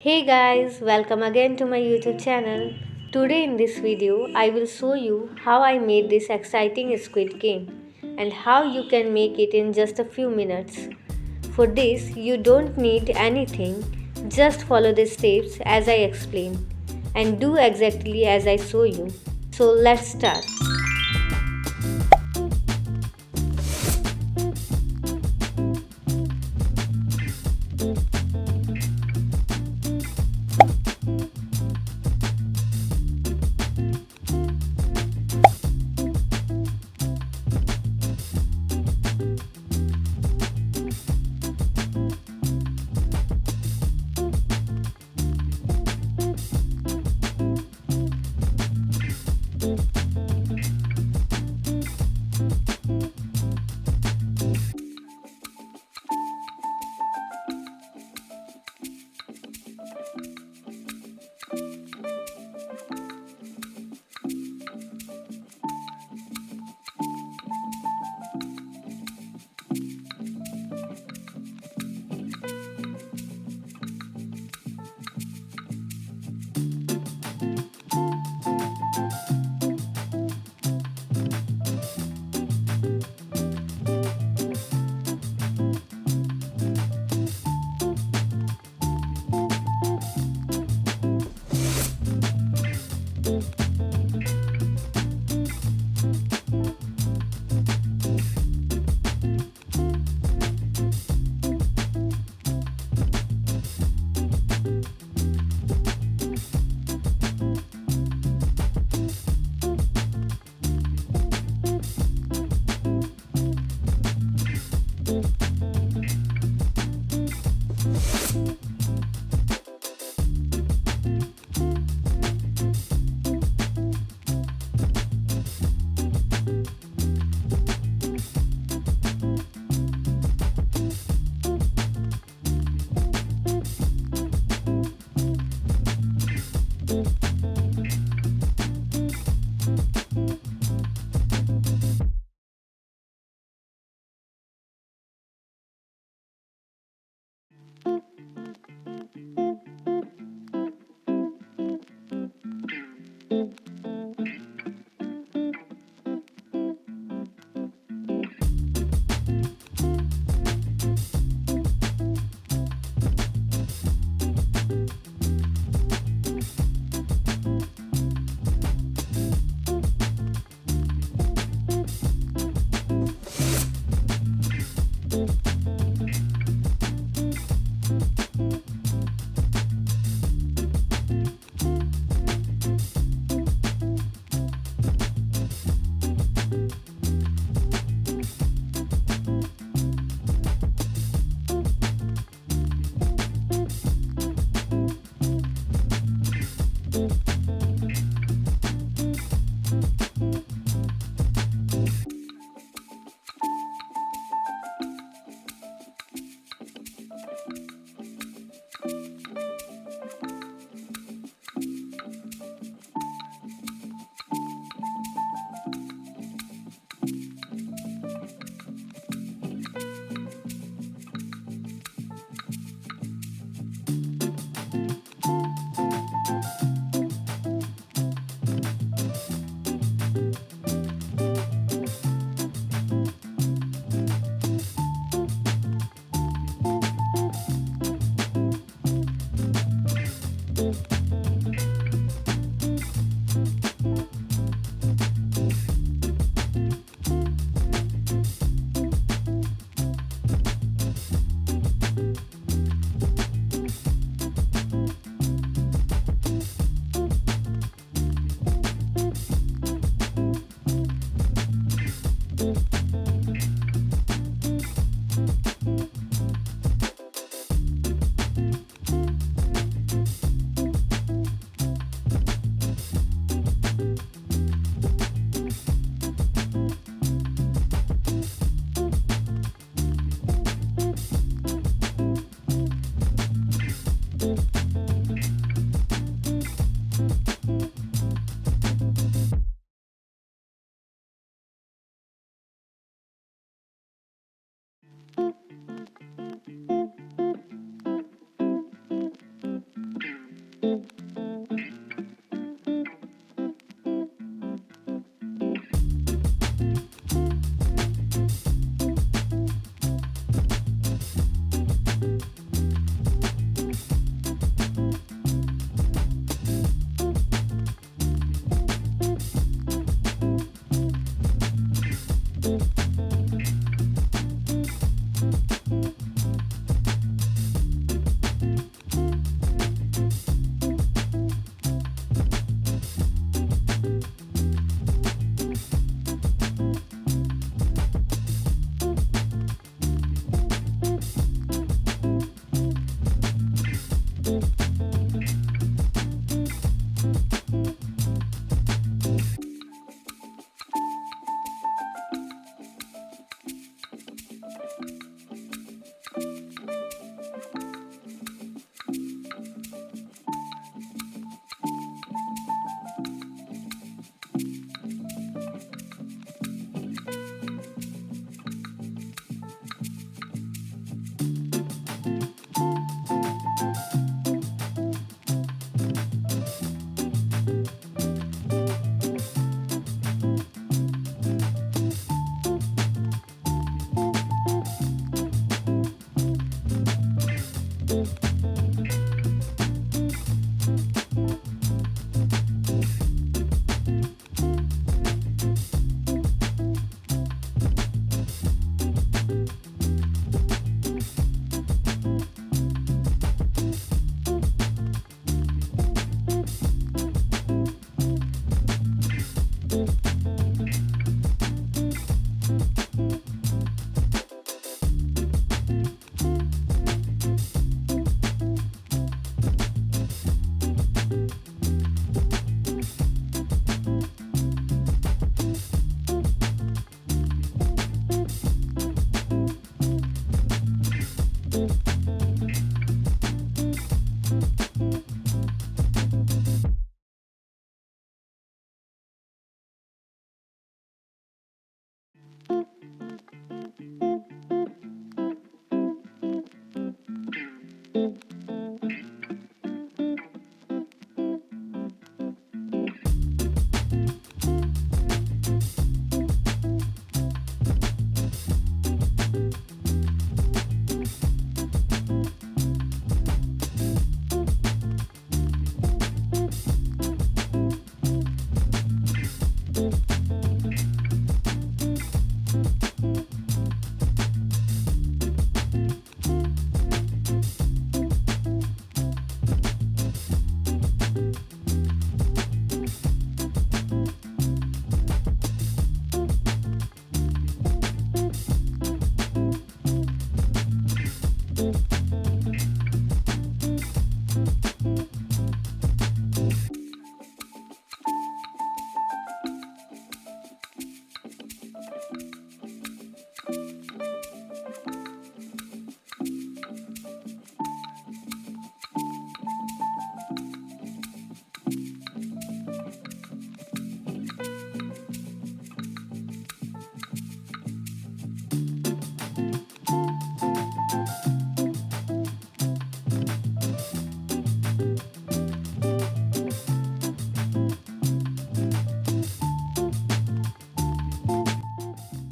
Hey guys, welcome again to my YouTube channel. Today in this video, I will show you how I made this exciting squid game and how you can make it in just a few minutes. For this, you don't need anything, just follow the steps as I explain and do exactly as I show you. So let's start.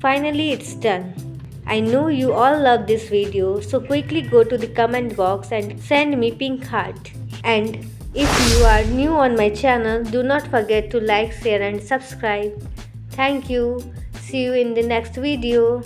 Finally, it's done. I know you all love this video, so quickly go to the comment box and send me pink heart. And if you are new on my channel, do not forget to like, share and subscribe. Thank you. See you in the next video.